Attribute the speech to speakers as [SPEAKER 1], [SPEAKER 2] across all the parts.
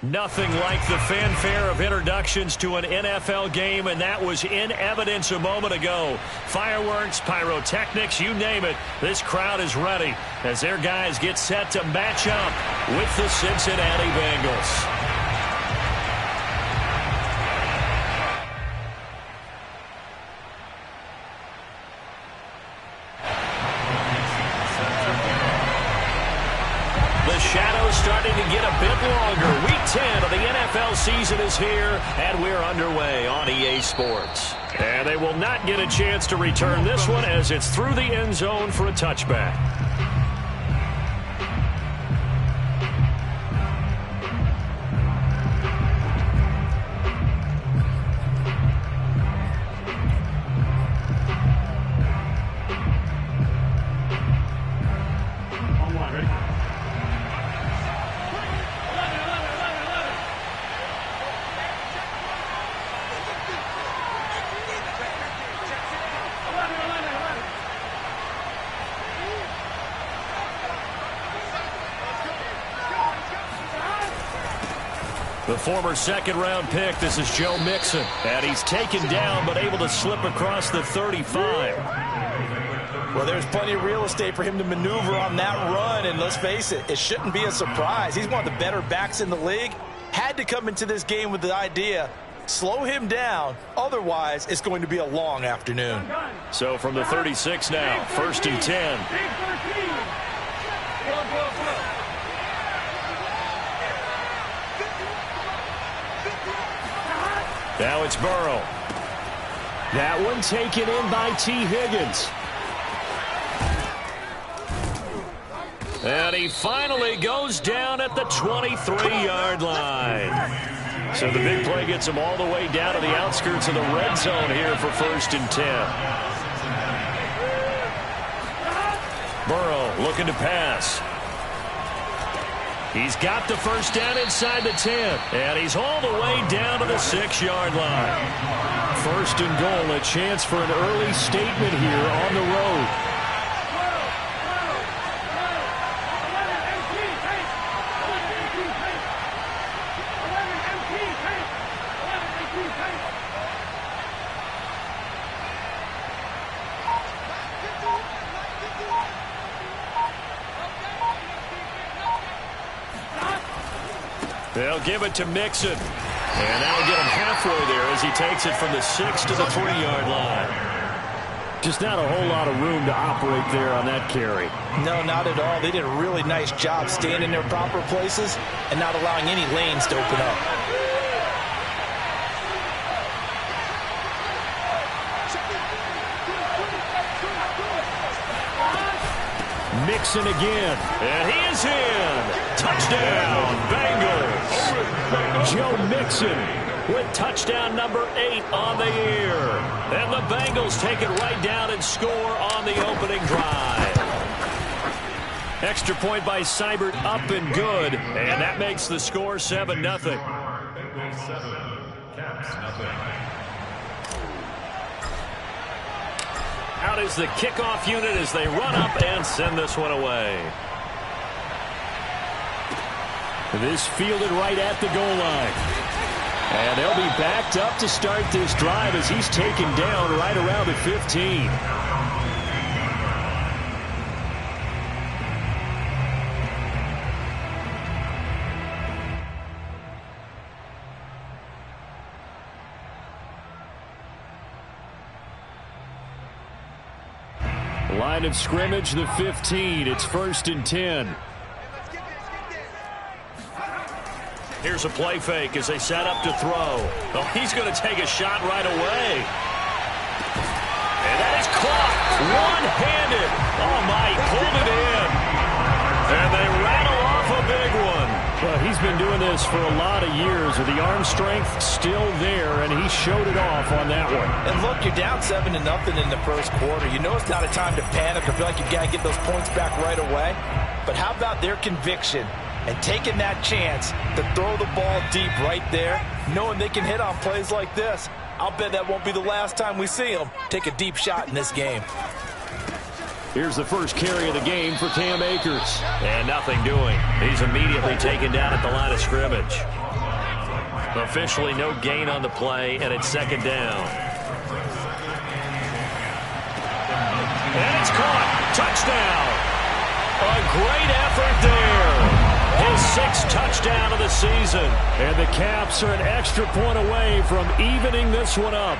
[SPEAKER 1] Nothing like the fanfare of introductions to an NFL game, and that was in evidence a moment ago. Fireworks, pyrotechnics, you name it. This crowd is ready as their guys get set to match up with the Cincinnati Bengals. The shadow's starting to get a bit longer. Week 10 of the NFL season is here, and we're underway on EA Sports. And they will not get a chance to return this one as it's through the end zone for a touchback. The former second-round pick, this is Joe Mixon. And he's taken down but able to slip across the 35.
[SPEAKER 2] Well, there's plenty of real estate for him to maneuver on that run. And let's face it, it shouldn't be a surprise. He's one of the better backs in the league. Had to come into this game with the idea, slow him down. Otherwise, it's going to be a long afternoon.
[SPEAKER 1] So from the 36 now, 1st and 10. Now it's Burrow. That one taken in by T. Higgins. And he finally goes down at the 23-yard line. So the big play gets him all the way down to the outskirts of the red zone here for 1st and 10. Burrow looking to pass. He's got the first down inside the 10, and he's all the way down to the 6-yard line. 1st and goal, a chance for an early statement here on the road. They'll give it to Mixon. And that'll get him halfway there as he takes it from the 6 to the 3-yard line. Just not a whole lot of room to operate there on that carry.
[SPEAKER 2] No, not at all. They did a really nice job staying in their proper places and not allowing any lanes to open up.
[SPEAKER 1] Mixon again, and he is in. Touchdown, Bengals. Joe Mixon with touchdown number 8 on the year. And the Bengals take it right down and score on the opening drive. Extra point by Seibert, up and good. And that makes the score 7-0.
[SPEAKER 3] Bengals 7, Caps nothing.
[SPEAKER 1] Out is the kickoff unit as they run up and send this one away. This fielded right at the goal line. And they'll be backed up to start this drive as he's taken down right around the 15. Line of scrimmage, the 15. It's 1st and 10. Here's a play fake as they set up to throw. Oh, he's going to take a shot right away. And that is caught one-handed. Oh, my, pulled it in. And they rattle off a big one. Well, he's been doing this for a lot of years with the arm strength still there, and he showed it off on that one.
[SPEAKER 2] And look, you're down 7-0 in the first quarter. You know it's not a time to panic or feel like you've got to get those points back right away. But how about their conviction and taking that chance to throw the ball deep right there, knowing they can hit on plays like this? I'll bet that won't be the last time we see them take a deep shot in this game.
[SPEAKER 1] Here's the first carry of the game for Cam Akers. And nothing doing. He's immediately taken down at the line of scrimmage. Officially no gain on the play, and it's second down. And it's caught. Touchdown. A great effort there. His 6th touchdown of the season. And the Caps are an extra point away from evening this one up.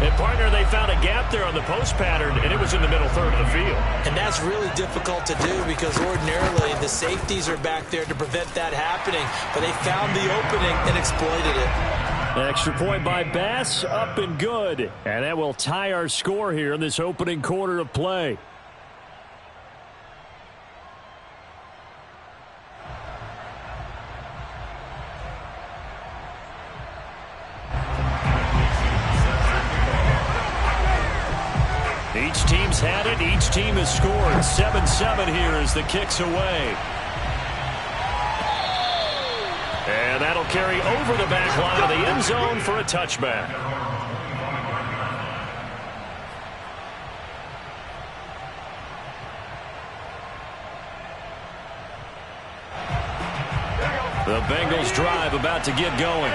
[SPEAKER 1] And, partner, they found a gap there on the post pattern, and it was in the middle third of the field.
[SPEAKER 2] And that's really difficult to do because ordinarily the safeties are back there to prevent that happening. But they found the opening and exploited it.
[SPEAKER 1] Extra point by Bass, up and good. And that will tie our score here in this opening quarter of play. Each team's had it. Each team has scored. 7-7 here as the kick's away. And that'll carry over the back line of the end zone for a touchback. The Bengals drive about to get going.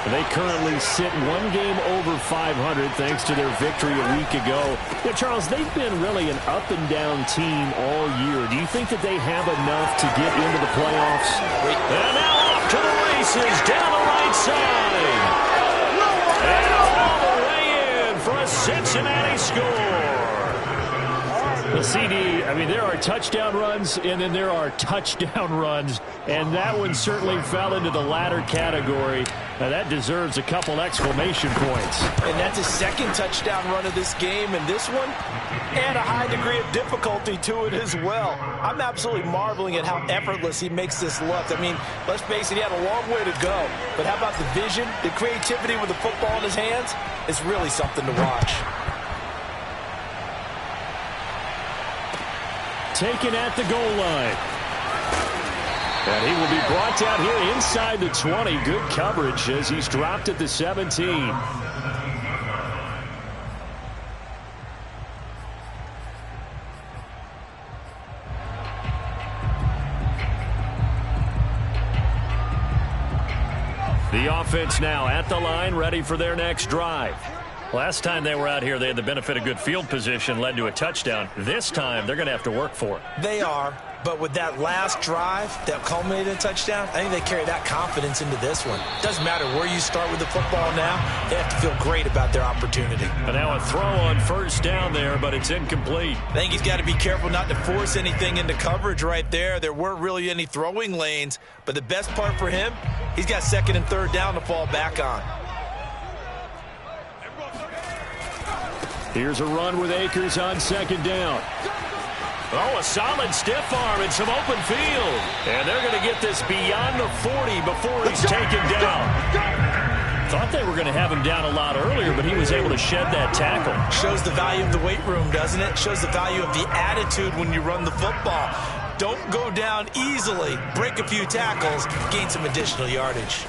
[SPEAKER 1] They currently sit one game over 500 thanks to their victory a week ago. Yeah, Charles, they've been really an up-and-down team all year. Do you think that they have enough to get into the playoffs? And now off to the races down the right side. And all the way in for a Cincinnati score. The CD, I mean, there are touchdown runs, and then there are touchdown runs, and that one certainly fell into the latter category. Now, that deserves a couple exclamation points.
[SPEAKER 2] And that's his 2nd touchdown run of this game, and this one, and a high degree of difficulty to it as well. I'm absolutely marveling at how effortless he makes this look. I mean, let's face it, he had a long way to go, but how about the vision, the creativity with the football in his hands? It's really something to watch.
[SPEAKER 1] Taken at the goal line. And he will be brought down here inside the 20. Good coverage as he's dropped at the 17. The offense now at the line, ready for their next drive. Last time they were out here, they had the benefit of good field position, led to a touchdown. This time, they're going to have to work for it.
[SPEAKER 2] They are, but with that last drive that culminated in a touchdown, I think they carry that confidence into this one. Doesn't matter where you start with the football now, they have to feel great about their opportunity.
[SPEAKER 1] And now a throw on first down there, but it's incomplete.
[SPEAKER 2] I think he's got to be careful not to force anything into coverage right there. There weren't really any throwing lanes, but the best part for him, he's got 2nd and 3rd down to fall back on.
[SPEAKER 1] Here's a run with Akers on 2nd down. Oh, a solid stiff arm and some open field. And they're going to get this beyond the 40 before he's taken down. Thought they were going to have him down a lot earlier, but he was able to shed that tackle.
[SPEAKER 2] Shows the value of the weight room, doesn't it? Shows the value of the attitude when you run the football. Don't go down easily. Break a few tackles, gain some additional yardage.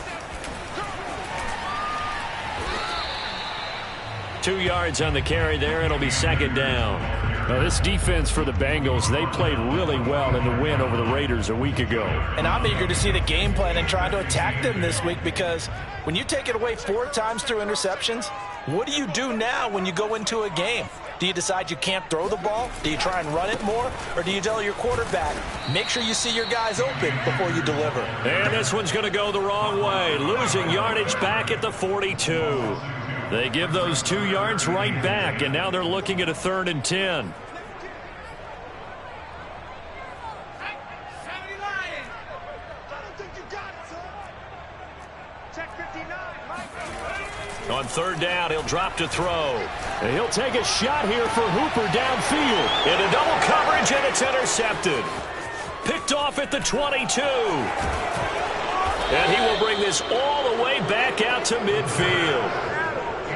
[SPEAKER 1] 2 yards on the carry there. It'll be 2nd down. Now, this defense for the Bengals, they played really well in the win over the Raiders a week ago.
[SPEAKER 2] And I'm eager to see the game plan and try to attack them this week because when you take it away 4 times through interceptions, what do you do now when you go into a game? Do you decide you can't throw the ball? Do you try and run it more? Or do you tell your quarterback, make sure you see your guys open before you deliver?
[SPEAKER 1] And this one's going to go the wrong way. Losing yardage back at the 42. They give those 2 yards right back, and now they're looking at a 3rd and 10. On 3rd down, he'll drop to throw. And he'll take a shot here for Hooper downfield. Into double coverage, and it's intercepted. Picked off at the 22. And he will bring this all the way back out to midfield.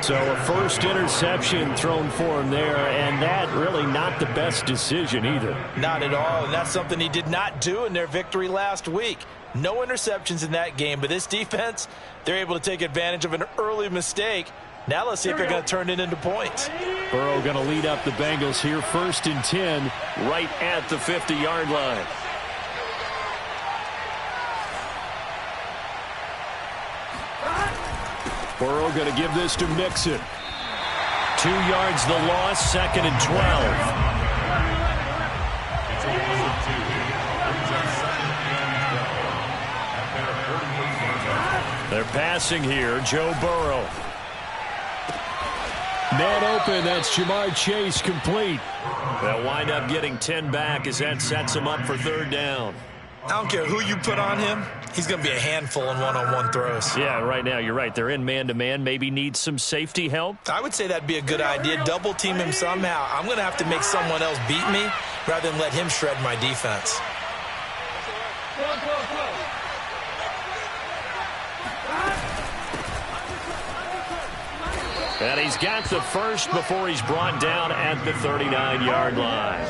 [SPEAKER 1] So a first interception thrown for him there, and that really not the best decision either.
[SPEAKER 2] Not at all, and that's something he did not do in their victory last week. No interceptions in that game, but this defense, they're able to take advantage of an early mistake. Now let's see if they're going to turn it into points.
[SPEAKER 1] Burrow going to lead up the Bengals here, 1st and 10, right at the 50-yard line. Burrow going to give this to Mixon. 2 yards the loss, 2nd and 12. They're passing here, Joe Burrow. Man open, that's Jamar Chase complete. They'll wind up getting 10 back as that sets him up for 3rd down.
[SPEAKER 2] I don't care who you put on him. He's going to be a handful in one-on-one throws.
[SPEAKER 1] Yeah, right now, you're right. They're in man-to-man. Maybe need some safety help.
[SPEAKER 2] I would say that'd be a good idea. Double team him somehow. I'm going to have to make someone else beat me rather than let him shred my defense.
[SPEAKER 1] And he's got the first before he's brought down at the 39-yard line.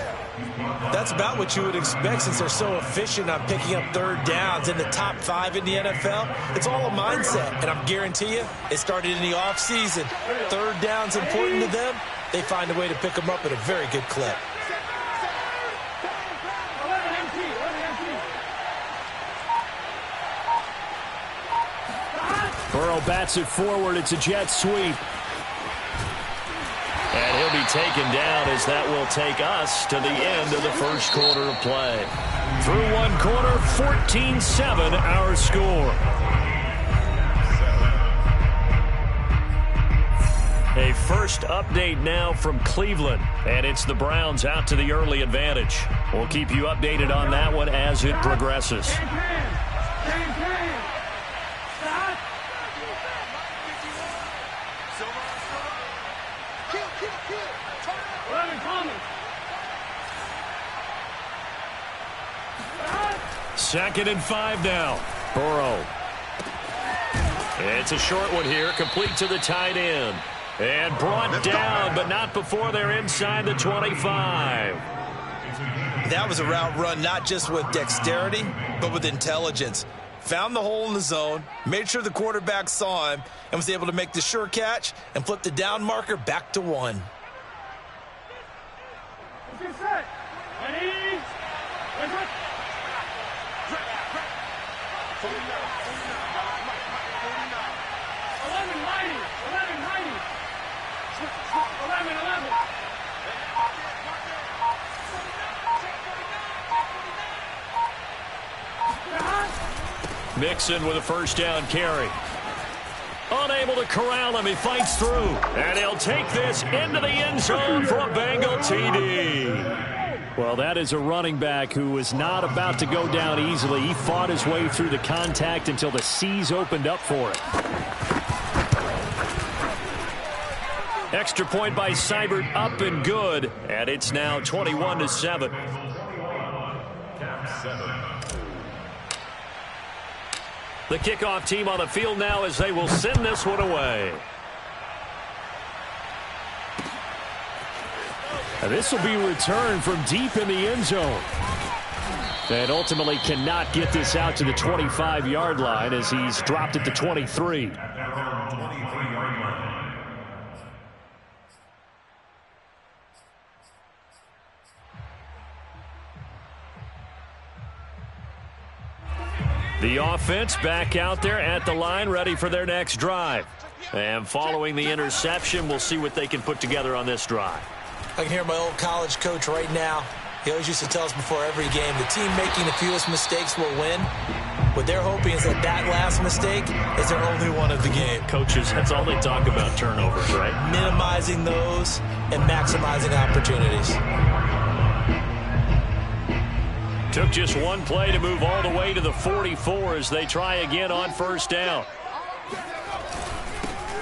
[SPEAKER 2] That's about what you would expect since they're so efficient on picking up 3rd downs in the top 5 in the NFL. It's all a mindset, and I guarantee you, it started in the offseason. 3rd down's important to them. They find a way to pick them up at a very good clip.
[SPEAKER 1] Burrow bats it forward. It's a jet sweep. And he'll be taken down as that will take us to the end of the first quarter of play. Through 1 quarter, 14-7 our score. A first update now from Cleveland, and it's the Browns out to the early advantage. We'll keep you updated on that one as it progresses. Second and 5 now. Burrow. It's a short one here, complete to the tight end. And brought down, but not before they're inside the 25.
[SPEAKER 2] That was a route run not just with dexterity, but with intelligence. Found the hole in the zone, made sure the quarterback saw him, and was able to make the sure catch and flip the down marker back to 1.
[SPEAKER 1] Mixon with a first down carry. Unable to corral him. He fights through. And he'll take this into the end zone for a Bengal TD. Well, that is a running back who was not about to go down easily. He fought his way through the contact until the seas opened up for it. Extra point by Seibert, up and good. And it's now 21-7. The kickoff team on the field now as they will send this one away. And this will be returned from deep in the end zone. And ultimately cannot get this out to the 25-yard line as he's dropped at the 23. The offense back out there at the line, ready for their next drive. And following the interception, we'll see what they can put together on this drive.
[SPEAKER 2] I can hear my old college coach right now. He always used to tell us before every game, the team making the fewest mistakes will win. What they're hoping is that that last mistake is their only one of the game.
[SPEAKER 1] Coaches, that's all they talk about, turnovers, right?
[SPEAKER 2] Minimizing those and maximizing opportunities.
[SPEAKER 1] Took just one play to move all the way to the 44 as they try again on first down.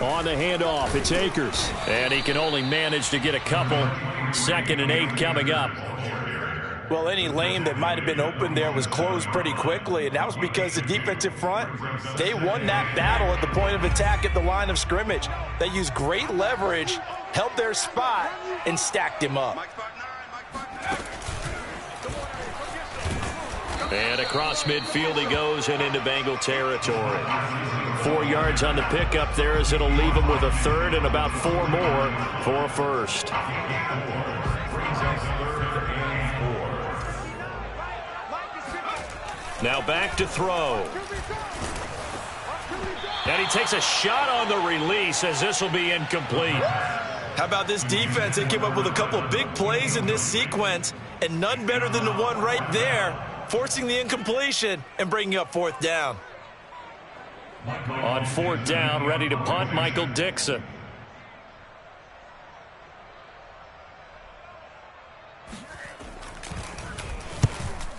[SPEAKER 1] On the handoff, it's Akers. And he can only manage to get a couple. 2nd and 8 coming up.
[SPEAKER 2] Well, any lane that might have been open there was closed pretty quickly, and that was because the defensive front, they won that battle at the point of attack at the line of scrimmage. They used great leverage, held their spot, and stacked him up.
[SPEAKER 1] And across midfield he goes and into Bengal territory. 4 yards on the pickup there as it'll leave him with a third and about 4 more for a first. Now back to throw. And he takes a shot on the release as this will be incomplete.
[SPEAKER 2] How about this defense? They came up with a couple of big plays in this sequence, and none better than the one right there, forcing the incompletion and bringing up fourth down.
[SPEAKER 1] On fourth down, ready to punt, Michael Dixon.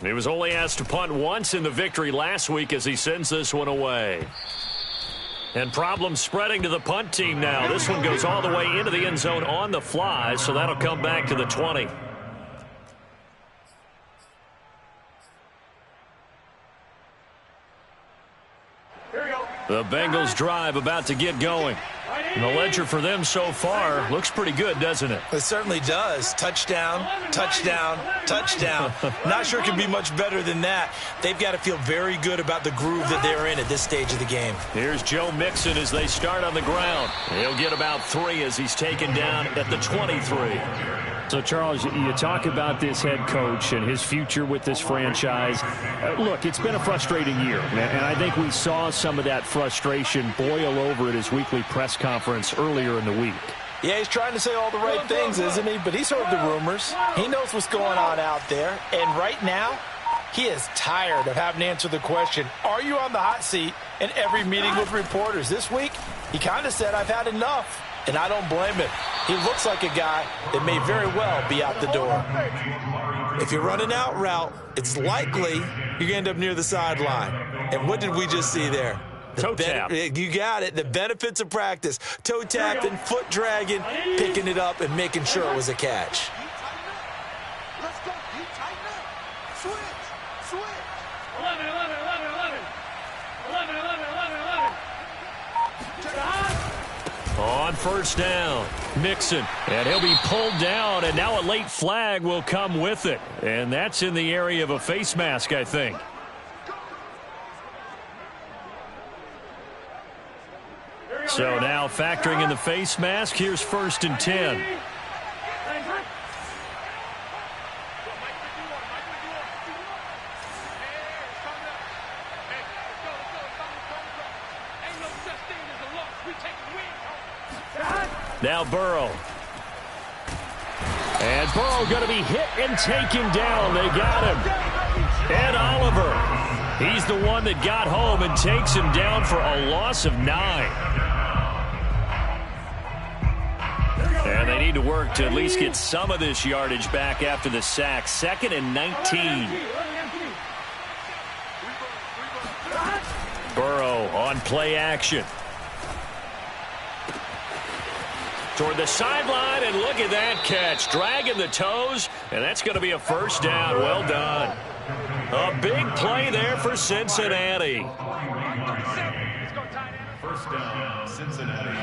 [SPEAKER 1] He was only asked to punt once in the victory last week as he sends this one away. And problems spreading to the punt team now. This one goes all the way into the end zone on the fly, so that'll come back to the 20. The Bengals drive about to get going. And the ledger for them so far looks pretty good, doesn't it?
[SPEAKER 2] It certainly does. Touchdown, touchdown, touchdown. Not sure it can be much better than that. They've got to feel very good about the groove that they're in at this stage of the game.
[SPEAKER 1] Here's Joe Mixon as they start on the ground. He'll get about 3 as he's taken down at the 23.
[SPEAKER 4] So, Charles, you talk about this head coach and his future with this franchise. Look, it's been a frustrating year, and I think we saw some of that frustration boil over at his weekly press conference earlier in the week.
[SPEAKER 2] Yeah, he's trying to say all the right things, isn't he? But he's heard the rumors. He knows what's going on out there. And right now, he is tired of having to answer the question, are you on the hot seat in every meeting with reporters? This week, he kind of said, I've had enough. And I don't blame him. He looks like a guy that may very well be out the door. If you're running out route, it's likely you're going to end up near the sideline. And what did we just see there?
[SPEAKER 1] Toe tap.
[SPEAKER 2] You got it. The benefits of practice. Toe tapping, foot dragging, picking it up, and making sure it was a catch.
[SPEAKER 5] Let's go. You tighten up. Switch. 11. 11.
[SPEAKER 1] On first down, Mixon. And he'll be pulled down, and now a late flag will come with it. And that's in the area of a face mask, I think. So now factoring in the face mask, here's 1st and 10. Now Burrow. And Burrow going to be hit and taken down. They got him. Ed Oliver. He's the one that got home and takes him down for a loss of 9. And they need to work to at least get some of this yardage back after the sack. 2nd and 19. Burrow on play action. Toward the sideline, and look at that catch. Dragging the toes, and that's going to be a first down. Well done. A big play there for Cincinnati.
[SPEAKER 3] First down, Cincinnati.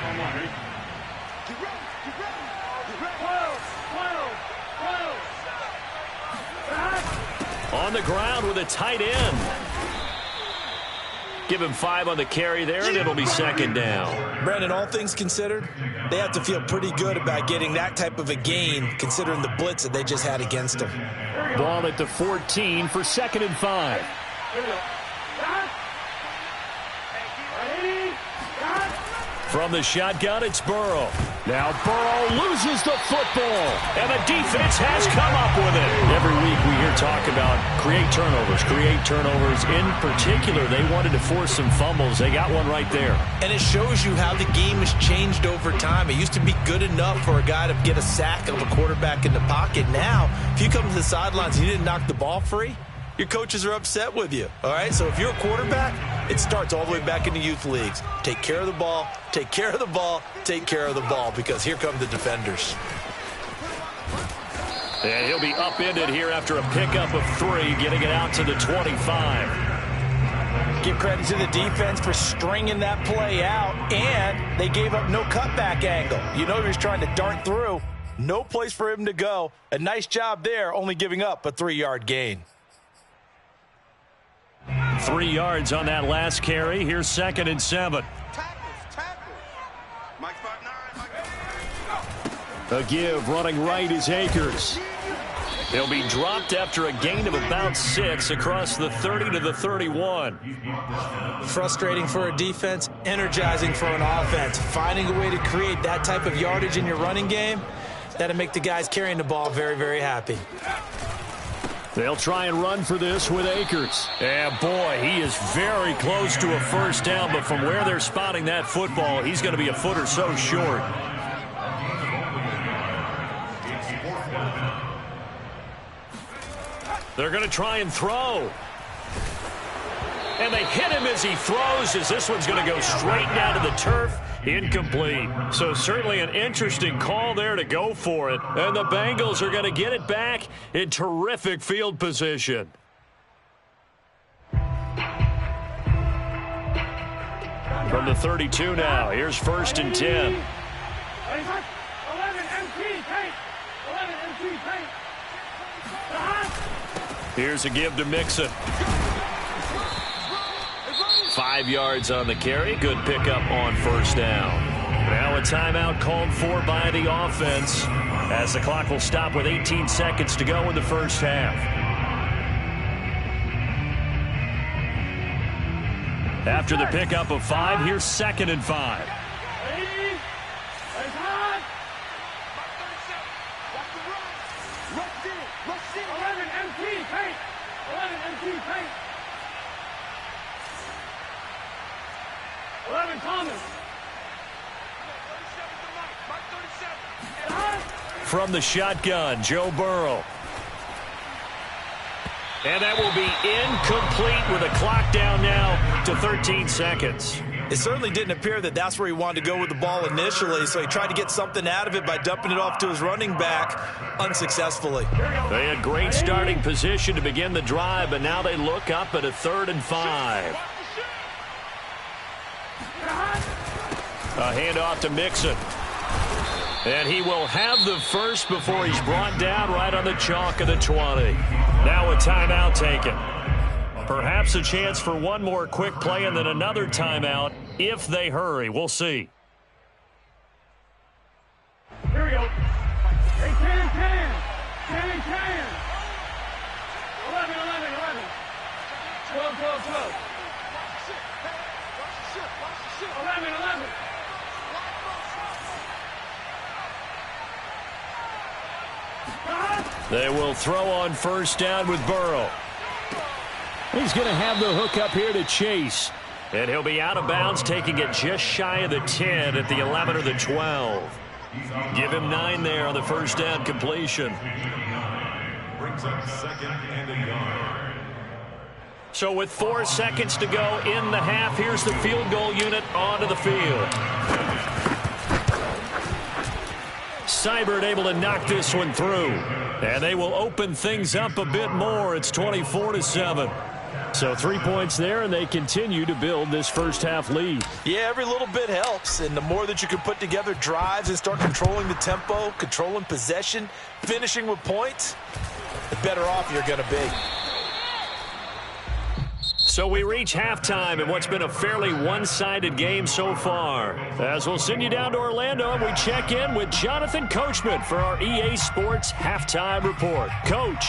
[SPEAKER 1] On the ground with a tight end. Give him 5 on the carry there, and it'll be 2nd down.
[SPEAKER 2] Brandon, all things considered, they have to feel pretty good about getting that type of a gain, considering the blitz that they just had against them.
[SPEAKER 4] Ball at the 14 for 2nd and 5.
[SPEAKER 1] From the shotgun, it's Burrow.
[SPEAKER 4] Now Burrow loses the football.
[SPEAKER 1] And the defense has come up with it. Every week we hear talk about create turnovers. In particular, they wanted to force some fumbles. They got one right there.
[SPEAKER 2] And it shows you how the game has changed over time. It used to be good enough for a guy to get a sack of a quarterback in the pocket. Now, if you come to the sidelines and you didn't knock the ball free, your coaches are upset with you. All right, so if you're a quarterback, it starts all the way back in the youth leagues. Take care of the ball, take care of the ball, take care of the ball, because here come the defenders.
[SPEAKER 1] And he'll be upended here after a pickup of 3, getting it out to the 25.
[SPEAKER 2] Give credit to the defense for stringing that play out, and they gave up no cutback angle. You know he was trying to dart through. No place for him to go. A nice job there, only giving up a 3-yard gain.
[SPEAKER 1] 3 yards on that last carry. Here's 2nd and 7.
[SPEAKER 4] A give running right is Akers. He'll be dropped after a gain of about 6 across the 30 to the 31.
[SPEAKER 2] Frustrating for a defense, energizing for an offense. Finding a way to create that type of yardage in your running game, that'll make the guys carrying the ball very, very happy.
[SPEAKER 4] They'll try and run for this with Akers. And boy, he is very close to a first down, but from where they're spotting that football, he's going to be a foot or so short. They're going to try and throw. And they hit him as he throws, as this one's going to go straight down to the turf. Incomplete. So certainly an interesting call there to go for it. And the Bengals are going to get it back in terrific field position. From the 32 now, here's 1st and 10. Here's a give to Mixon. 5 yards on the carry. Good pickup on first down. Now a timeout called for by the offense as the clock will stop with 18 seconds to go in the first half. After the pickup of 5, here's 2nd and 5. From the shotgun, Joe Burrow. And that will be incomplete with a clock down now to 13 seconds.
[SPEAKER 2] It certainly didn't appear that that's where he wanted to go with the ball initially, so he tried to get something out of it by dumping it off to his running back unsuccessly.
[SPEAKER 4] They had great starting position to begin the drive, but now they look up at a 3rd and 5. A handoff to Mixon. And he will have the first before he's brought down right on the chalk of the 20. Now a timeout taken. Perhaps a chance for one more quick play and then another timeout if they hurry. We'll see.
[SPEAKER 5] Here we go. Hey, 10. 11. 12. 11.
[SPEAKER 4] They will throw on first down with Burrow. He's going to have the hook up here to Chase. And he'll be out of bounds, taking it just shy of the 10 at the 11 or the 12. Give him 9 there on the first down completion.
[SPEAKER 3] Brings up 2nd and a yard.
[SPEAKER 4] So with 4 seconds to go in the half, here's the field goal unit onto the field. Seibert able to knock this one through. And they will open things up a bit more. It's 24-7. So 3 points there, and they continue to build this first half lead.
[SPEAKER 2] Yeah, every little bit helps, and the more that you can put together drives and start controlling the tempo, controlling possession, finishing with points, the better off you're going to be.
[SPEAKER 4] So we reach halftime in what's been a fairly one-sided game so far. As we'll send you down to Orlando, and we check in with Jonathan Coachman for our EA Sports Halftime Report. Coach.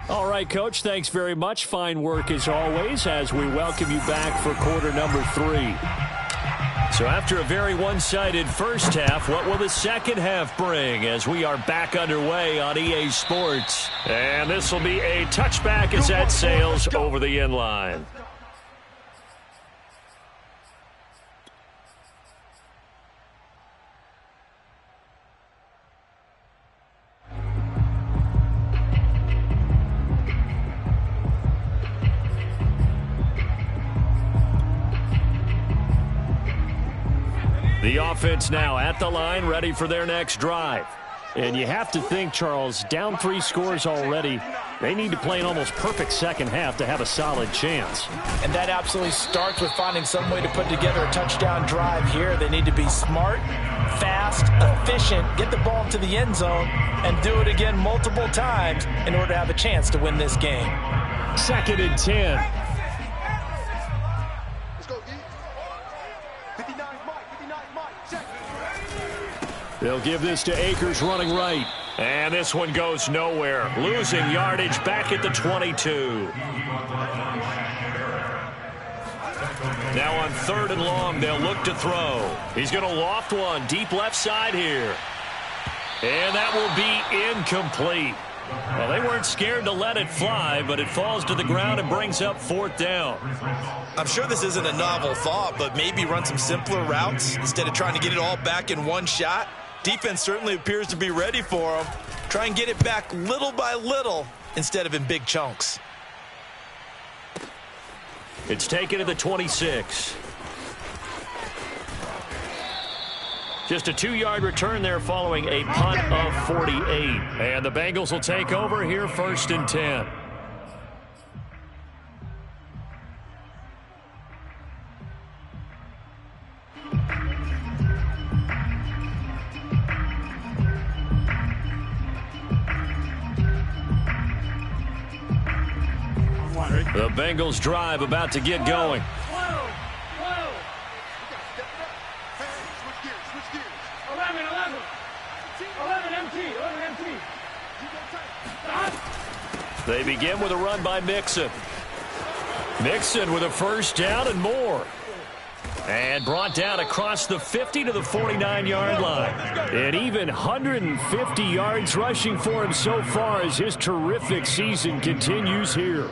[SPEAKER 4] All right, Coach, thanks very much. Fine work as always as we welcome you back for quarter number 3. So after a very one-sided first half, what will the second half bring as we are back underway on EA Sports? And this will be a touchback as that sails over the end line. The offense now at the line, ready for their next drive. And you have to think, Charles, down 3 scores already. They need to play an almost perfect second half to have a solid chance.
[SPEAKER 2] And that absolutely starts with finding some way to put together a touchdown drive here. They need to be smart, fast, efficient, get the ball into the end zone, and do it again multiple times in order to have a chance to win this game.
[SPEAKER 4] 2nd and 10.
[SPEAKER 5] Let's go, D. 59 Mike, check.
[SPEAKER 4] They'll give this to Akers running right.
[SPEAKER 1] And this one goes nowhere. Losing yardage back at the 22. Now on 3rd and long, they'll look to throw. He's going to loft one deep left side here. And that will be incomplete. Well, they weren't scared to let it fly, but it falls to the ground and brings up 4th down.
[SPEAKER 2] I'm sure this isn't a novel thought, but maybe run some simpler routes instead of trying to get it all back in one shot. Defense certainly appears to be ready for them. Try and get it back little by little instead of in big chunks.
[SPEAKER 1] It's taken to the 26. Just a 2-yard return there following a punt of 48. And the Bengals will take over here 1st and 10. The Bengals drive about to get going. They begin with a run by Mixon. Mixon with a 1st down and more. And brought down across the 50 to the 49-yard line. And even 150 yards rushing for him so far as his terrific season continues here.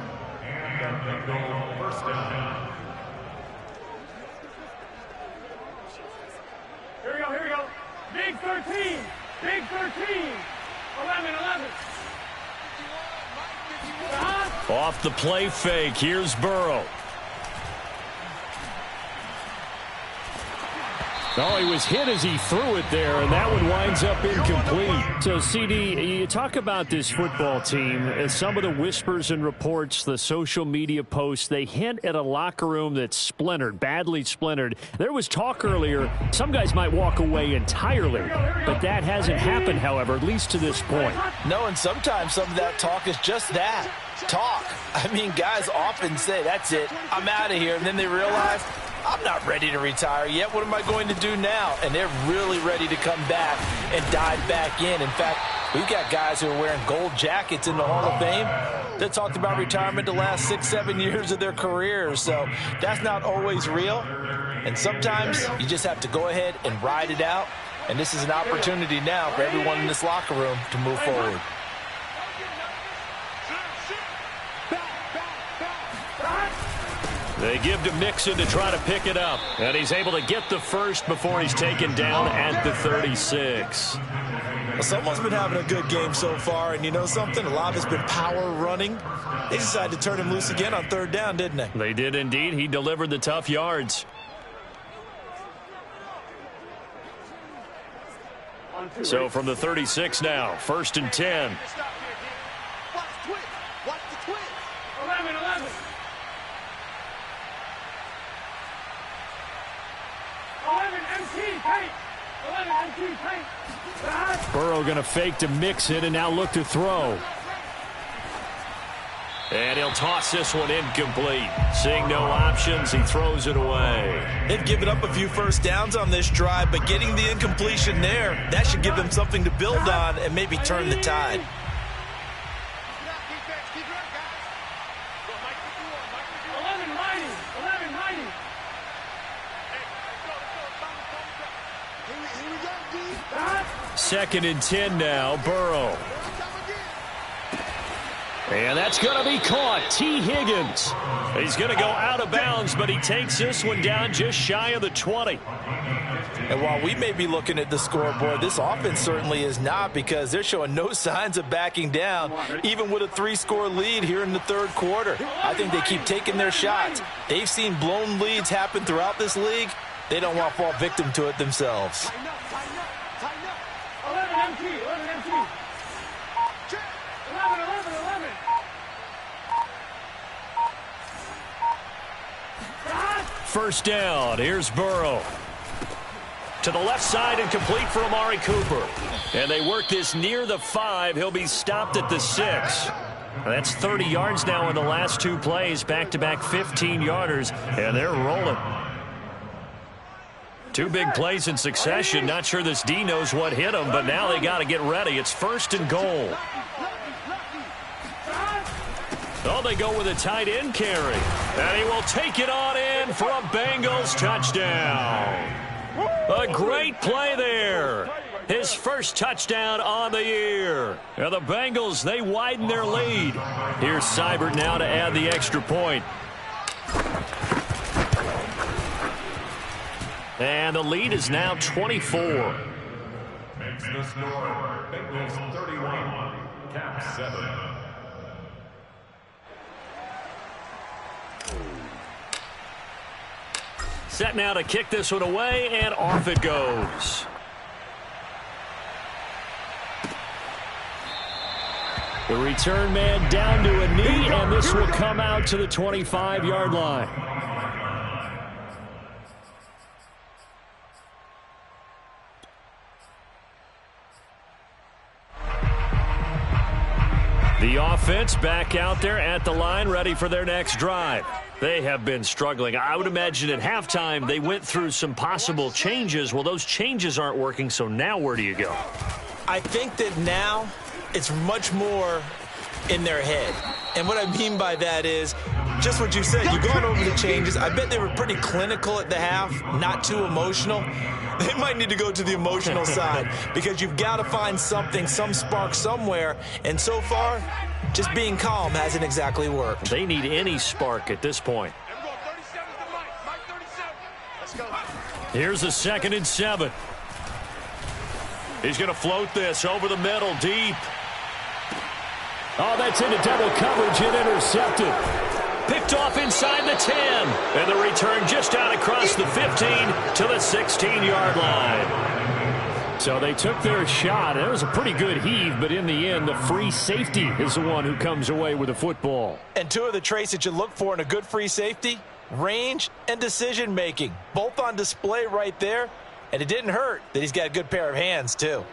[SPEAKER 5] Here we go. Big 13. Big 13. 11.
[SPEAKER 1] Off the play fake, here's Burrow.
[SPEAKER 4] Oh, he was hit as he threw it there, and that one winds up incomplete. So, CD, you talk about this football team. Some of the whispers and reports, the social media posts, they hint at a locker room that's splintered, badly splintered. There was talk earlier, some guys might walk away entirely, but that hasn't happened, however, at least to this point.
[SPEAKER 2] No, and sometimes some of that talk is just that, talk. I mean, guys often say, that's it, I'm out of here, and then they realize, I'm not ready to retire yet. What am I going to do now? And they're really ready to come back and dive back in. In fact, we've got guys who are wearing gold jackets in the Hall of Fame that talked about retirement the last 6-7 years of their careers. So that's not always real. And sometimes you just have to go ahead and ride it out. And this is an opportunity now for everyone in this locker room to move forward.
[SPEAKER 1] They give to Mixon to try to pick it up. And he's able to get the 1st before he's taken down at the 36.
[SPEAKER 2] Well, someone's been having a good game so far, and you know something? A lot of it's been power running. They decided to turn him loose again on 3rd down, didn't they?
[SPEAKER 1] They did indeed. He delivered the tough yards. So from the 36 now, 1st and 10.
[SPEAKER 5] Watch the twitch. 11. 11 MT paint.
[SPEAKER 4] Burrow going to fake to Mixon and now look to throw.
[SPEAKER 1] And he'll toss this one incomplete. Seeing no options, he throws it away.
[SPEAKER 2] They've given up a few 1st downs on this drive, but getting the incompletion there, that should give them something to build on and maybe turn the tide.
[SPEAKER 1] Second and 10 now, Burrow. And that's going to be caught. T. Higgins. He's going to go out of bounds, but he takes this one down just shy of the 20.
[SPEAKER 2] And while we may be looking at the scoreboard, this offense certainly is not, because they're showing no signs of backing down, even with a 3-score lead here in the 3rd quarter. I think they keep taking their shots. They've seen blown leads happen throughout this league. They don't want to fall victim to it themselves.
[SPEAKER 5] 11 MT.
[SPEAKER 1] first down. Here's Burrow. To the left side and complete for Amari Cooper. And they work this near the 5. He'll be stopped at the 6. That's 30 yards now in the last 2 plays. Back-to-back 15-yarders, and they're rolling. 2 big plays in succession. Not sure this D knows what hit him, but now they got to get ready. It's 1st and goal. Oh, they go with a tight end carry. And he will take it on in for a Bengals touchdown. A great play there. His first touchdown on the year. And the Bengals, they widen their lead. Here's Seibert now to add the extra point. And the lead is now 24.
[SPEAKER 3] Makes the score. Bengals 31, Cap 7.
[SPEAKER 1] Set now to kick this one away, and off it goes. The return man down to a knee, and this will come out to the 25-yard line. The offense back out there at the line, ready for their next drive. They have been struggling. I would imagine at halftime they went through some possible changes. Well, those changes aren't working, so now where do you go?
[SPEAKER 2] I think that now it's much more in their head. And what I mean by that is just what you said. You've gone over the changes. I bet they were pretty clinical at the half, not too emotional. They might need to go to the emotional side because you've got to find something, some spark somewhere. And so far, just being calm hasn't exactly worked.
[SPEAKER 1] They need any spark at this point. Here's a 2nd and 7. He's going to float this over the middle, deep. Oh, that's into double coverage and intercepted. Picked off inside the 10. And the return just out across the 15 to the 16-yard line. So they took their shot. It was a pretty good heave, but in the end, the free safety is the one who comes away with the football.
[SPEAKER 2] And 2 of the traits that you look for in a good free safety, range and decision-making. Both on display right there. And it didn't hurt that he's got a good pair of hands, too.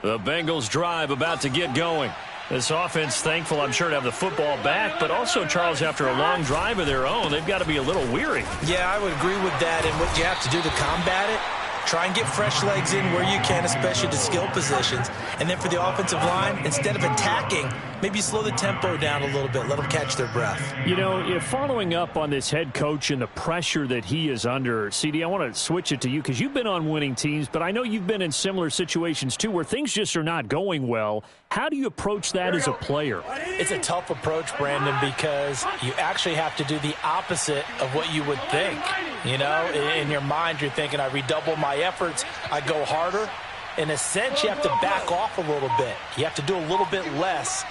[SPEAKER 1] The Bengals drive about to get going. This offense, thankful, I'm sure, to have the football back, but also, Charles, after a long drive of their own, they've got to be a little weary.
[SPEAKER 2] Yeah, I would agree with that, and what you have to do to combat it, try and get fresh legs in where you can, especially the skill positions. And then for the offensive line, instead of attacking, maybe slow the tempo down a little bit, let them catch their breath.
[SPEAKER 4] You know, following up on this head coach and the pressure that he is under, CD, I want to switch it to you because you've been on winning teams, but I know you've been in similar situations too where things just are not going well. How do you approach that as a player?
[SPEAKER 2] It's a tough approach, Brandon, because you actually have to do the opposite of what you would think. You know, in your mind, you're thinking, I redouble my efforts, I go harder. In a sense, you have to back off a little bit. You have to do a little bit less.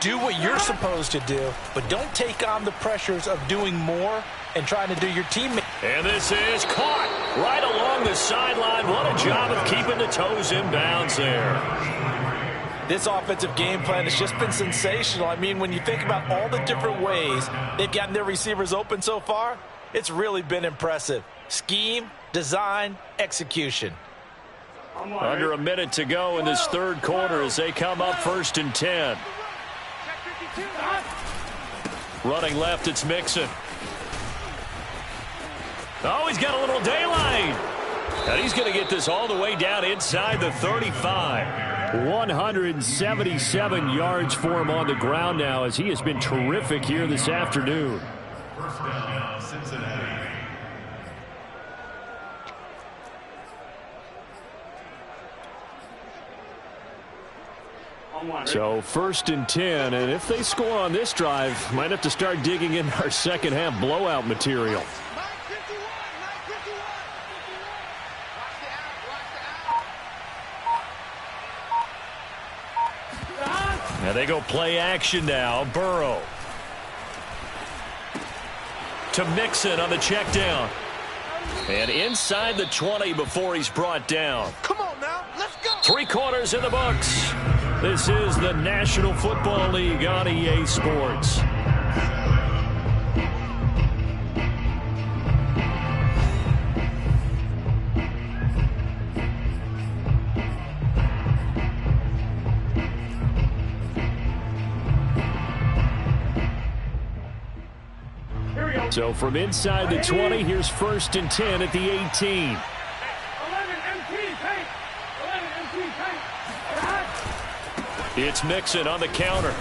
[SPEAKER 2] Do what you're supposed to do, but don't take on the pressures of doing more and trying to do your teammate.
[SPEAKER 1] And this is caught right along the sideline. What a job of keeping the toes in bounds there.
[SPEAKER 2] This offensive game plan has just been sensational. I mean, when you think about all the different ways they've gotten their receivers open so far, it's really been impressive. Scheme, design, execution.
[SPEAKER 1] Under a minute to go in this 3rd quarter as they come up 1st and 10. Running left, it's Mixon. Oh, he's got a little daylight. And he's going to get this all the way down inside the 35. 177 yards for him on the ground now as he has been terrific here this afternoon.
[SPEAKER 3] First down, Cincinnati.
[SPEAKER 4] So 1st and 10, and if they score on this drive, might have to start digging in our second half blowout material.
[SPEAKER 1] Now they go play action now. Burrow. To Mixon on the check down. And inside the 20 before he's brought down.
[SPEAKER 2] Come on now, let's go.
[SPEAKER 1] 3 quarters in the books. This is the National Football League on EA Sports.
[SPEAKER 4] So from inside the 20, here's 1st and 10 at the 18.
[SPEAKER 5] 11 MT paint. 11 MT paint.
[SPEAKER 4] It's Mixon on the counter.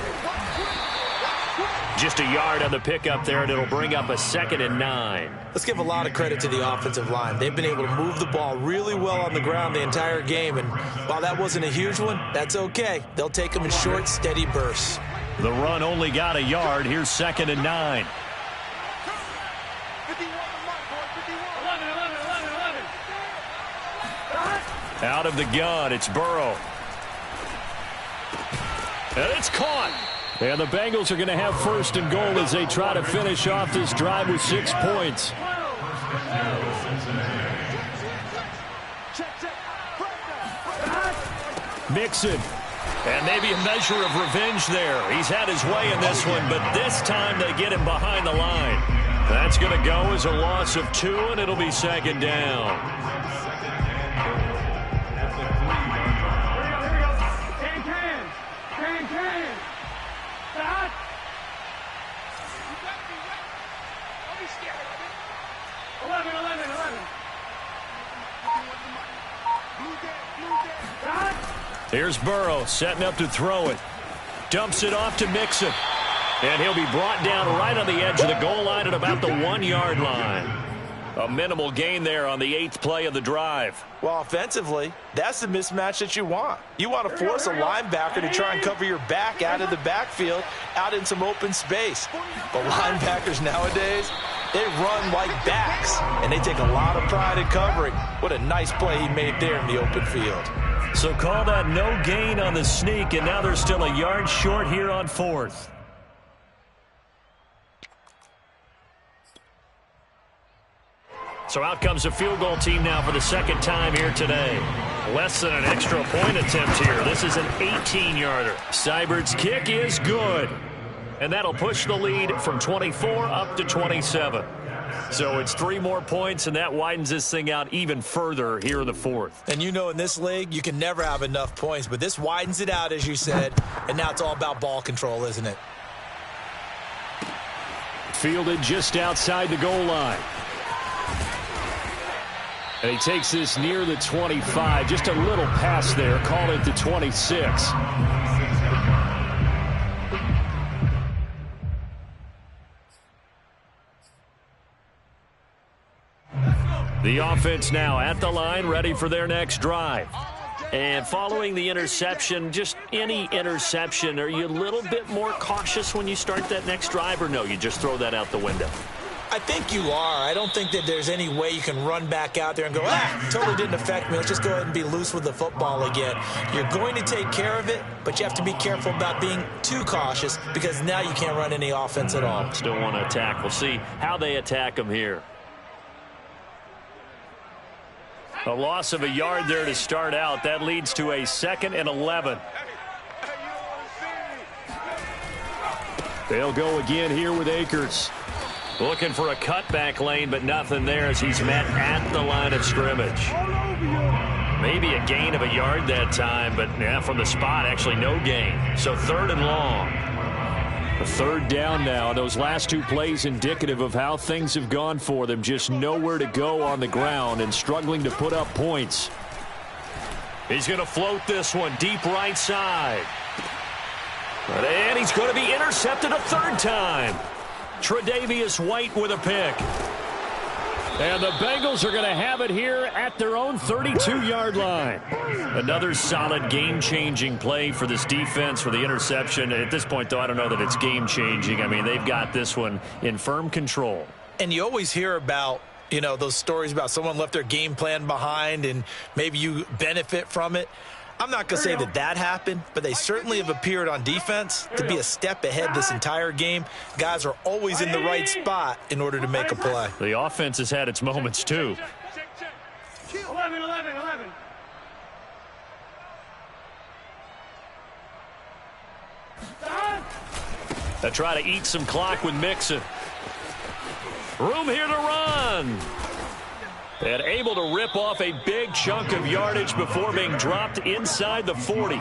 [SPEAKER 4] Just a yard on the pickup there, and it'll bring up a 2nd and 9.
[SPEAKER 2] Let's give a lot of credit to the offensive line. They've been able to move the ball really well on the ground the entire game, and while that wasn't a huge one, that's okay. They'll take them in short, steady bursts.
[SPEAKER 4] The run only got a yard. Here's 2nd and 9.
[SPEAKER 5] 11.
[SPEAKER 4] Out of the gun, it's Burrow. And it's caught. And the Bengals are going to have 1st and goal as they try to finish off this drive with 6 points. Mixon. And maybe a measure of revenge there. He's had his way in this one, but this time they get him behind the line. That's going to go as a loss of 2, and it'll be 2nd down. Here's Burrow setting up to throw it. Dumps it off to Mixon. And he'll be brought down right on the edge of the goal line at about the 1-yard line. A minimal gain there on the 8th play of the drive.
[SPEAKER 2] Well, offensively, that's the mismatch that you want. You want to force a linebacker to try and cover your back out of the backfield, out in some open space. But linebackers nowadays, they run like backs, and they take a lot of pride in covering. What a nice play he made there in the open field.
[SPEAKER 4] So call that no gain on the sneak, and now they're still a yard short here on 4th. So out comes a field goal team now for the 2nd time here today. Less than an extra point attempt here. This is an 18-yarder. Seibert's kick is good. And that'll push the lead from 24 up to 27. So it's 3 more points, and that widens this thing out even further here in the 4th.
[SPEAKER 2] And you know in this league, you can never have enough points, but this widens it out, as you said, and now it's all about ball control, isn't it?
[SPEAKER 4] Fielded just outside the goal line. And he takes this near the 25. Just a little pass there. Call it the 26. The offense now at the line, ready for their next drive. And following the interception, just any interception, are you a little bit more cautious when you start that next drive, or no, you just throw that out the window?
[SPEAKER 2] I think you are. I don't think that there's any way you can run back out there and go, totally didn't affect me. Let's just go ahead and be loose with the football again. You're going to take care of it, but you have to be careful about being too cautious because now you can't run any offense at all.
[SPEAKER 4] Still want to attack. We'll see how they attack them here. A loss of a yard there to start out. That leads to a 2nd and 11. They'll go again here with Akers. Looking for a cutback lane, but nothing there as he's met at the line of scrimmage. Maybe a gain of a yard that time, but from the spot, actually no gain. So 3rd and long. A 3rd down now. Those last 2 plays indicative of how things have gone for them. Just nowhere to go on the ground and struggling to put up points. He's going to float this one deep right side. And he's going to be intercepted a 3rd time. Tre'Davious White with a pick. And the Bengals are going to have it here at their own 32-yard line. Another solid game-changing play for this defense for the interception. At this point, though, I don't know that it's game-changing. I mean, they've got this one in firm control.
[SPEAKER 2] And you always hear about, you know, those stories about someone left their game plan behind and maybe you benefit from it. I'm not going to say that that happened, but they certainly have appeared on defense to be a step ahead this entire game. Guys are always in the right spot in order to make a play.
[SPEAKER 4] The offense has had its moments, too.
[SPEAKER 5] 11.
[SPEAKER 4] They try to eat some clock with Mixon. Room here to run. And able to rip off a big chunk of yardage before being dropped inside the 40.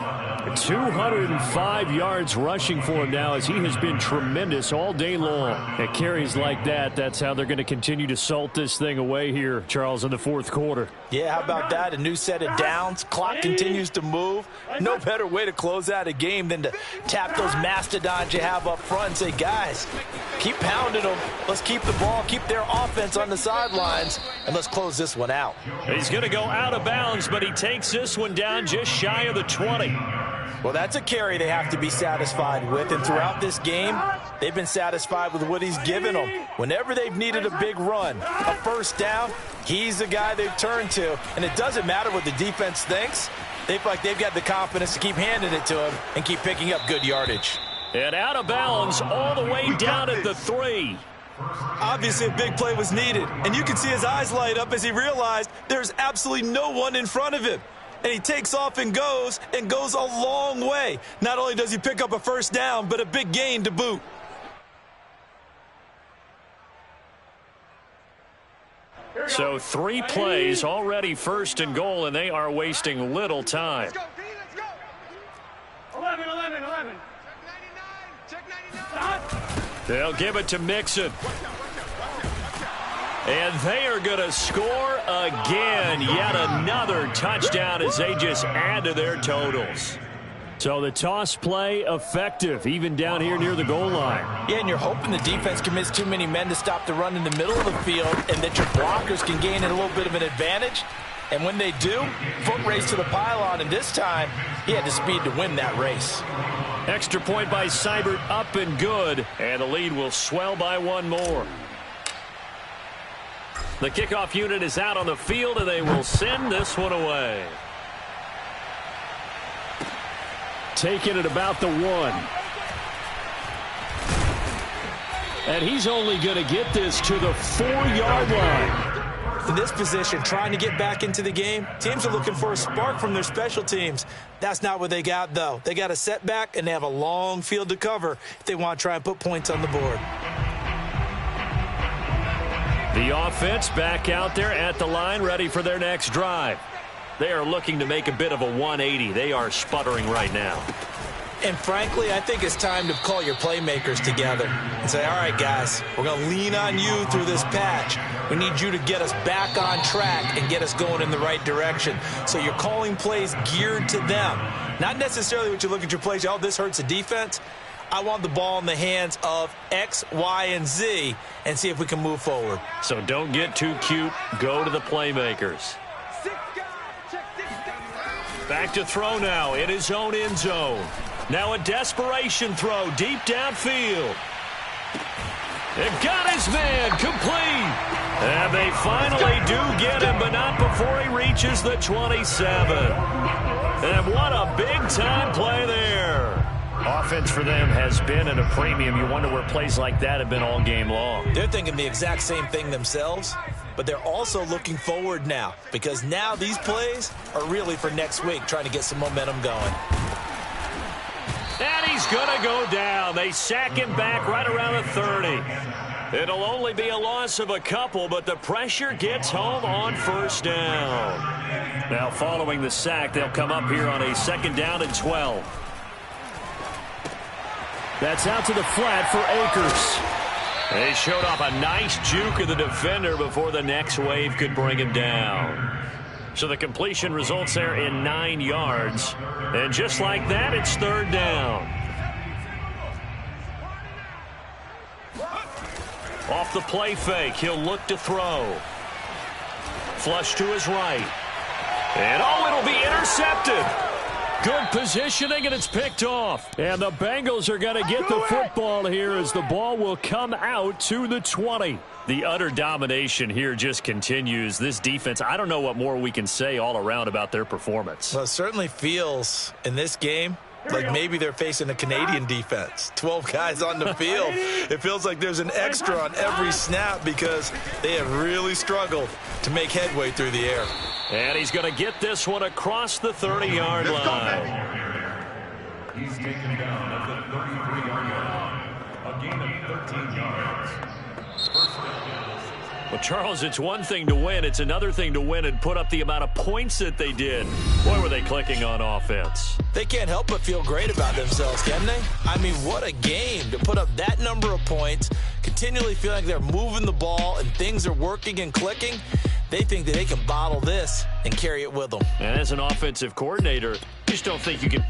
[SPEAKER 4] 205 yards rushing for him now, as he has been tremendous all day long. At carries like that, that's how they're going to continue to salt this thing away here, Charles, in the fourth quarter.
[SPEAKER 2] Yeah, how about that? A new set of downs. Clock continues to move. No better way to close out a game than to tap those mastodons you have up front and say, guys, keep pounding them. Let's keep the ball, keep their offense on the sidelines, and let's close this one out.
[SPEAKER 4] He's going to go out of bounds, but he takes this one down just shy of the 20.
[SPEAKER 2] Well, that's a carry they have to be satisfied with, and throughout this game, they've been satisfied with what he's given them. Whenever they've needed a big run, a first down, he's the guy they've turned to, and it doesn't matter what the defense thinks. They feel like they've got the confidence to keep handing it to him and keep picking up good yardage.
[SPEAKER 4] And out of bounds all the way down at the 3.
[SPEAKER 2] Obviously, a big play was needed, and you can see his eyes light up as he realized there's absolutely no one in front of him. And he takes off and goes a long way. Not only does he pick up a first down, but a big gain to boot.
[SPEAKER 4] So 3 plays already first and goal, and they are wasting little time.
[SPEAKER 5] Let's go, D, let's go. 11. Check 99.
[SPEAKER 4] They'll give it to Mixon. And they are going to score again. Yet another touchdown as they just add to their totals. So the toss play effective, even down here near the goal line.
[SPEAKER 2] Yeah, and you're hoping the defense commits too many men to stop the run in the middle of the field and that your blockers can gain a little bit of an advantage. And when they do, foot race to the pylon, and this time he had the speed to win that race.
[SPEAKER 4] Extra point by Seibert, up and good. And the lead will swell by one more. The kickoff unit is out on the field, and they will send this one away. Taking it about the 1. And he's only going to get this to the 4-yard line.
[SPEAKER 2] In this position, trying to get back into the game, teams are looking for a spark from their special teams. That's not what they got, though. They got a setback, and they have a long field to cover if they want to try and put points on the board.
[SPEAKER 4] The offense back out there at the line, ready for their next drive. They are looking to make a bit of a 180. They are sputtering right now.
[SPEAKER 2] And frankly, I think it's time to call your playmakers together and say, all right, guys, we're going to lean on you through this patch. We need you to get us back on track and get us going in the right direction. So you're calling plays geared to them. Not necessarily what you look at your plays, oh, this hurts the defense. I want the ball in the hands of X, Y, and Z and see if we can move forward.
[SPEAKER 4] So don't get too cute. Go to the playmakers. Back to throw now in his own end zone. Now a desperation throw deep downfield. They've got his man complete. And they finally do get him, but not before he reaches the 27. And what a big-time play there. Offense for them has been at a premium. You wonder where plays like that have been all game long.
[SPEAKER 2] They're thinking the exact same thing themselves, but they're also looking forward now because now these plays are really for next week, trying to get some momentum going.
[SPEAKER 4] And he's going to go down. They sack him back right around the 30. It'll only be a loss of a couple, but the pressure gets home on first down. Now following the sack, they'll come up here on a 2nd down and 12. That's out to the flat for Akers. They showed off a nice juke of the defender before the next wave could bring him down. So the completion results there in 9 yards. And just like that, it's 3rd down. Off the play fake, he'll look to throw. Flush to his right. And oh, it'll be intercepted. Good positioning, and it's picked off. And the Bengals are going to get the football here as the ball will come out to the 20. The utter domination here just continues. This defense, I don't know what more we can say all around about their performance.
[SPEAKER 2] Well, it certainly feels in this game like maybe they're facing a Canadian defense. 12 guys on the field. It feels like there's an extra on every snap because they have really struggled to make headway through the air.
[SPEAKER 4] And he's going to get this one across the 30-yard line.
[SPEAKER 3] He's taken down at the 33-yard line. A gain of 13 yards. First down.
[SPEAKER 1] Well, Charles, it's one thing to win. It's another thing to win and put up the amount of points that they did. Boy, were they clicking on offense.
[SPEAKER 2] They can't help but feel great about themselves, can they? I mean, what a game to put up that number of points, continually feel like they're moving the ball and things are working and clicking. They think that they can bottle this and carry it with them.
[SPEAKER 1] And as an offensive coordinator, you just don't think you can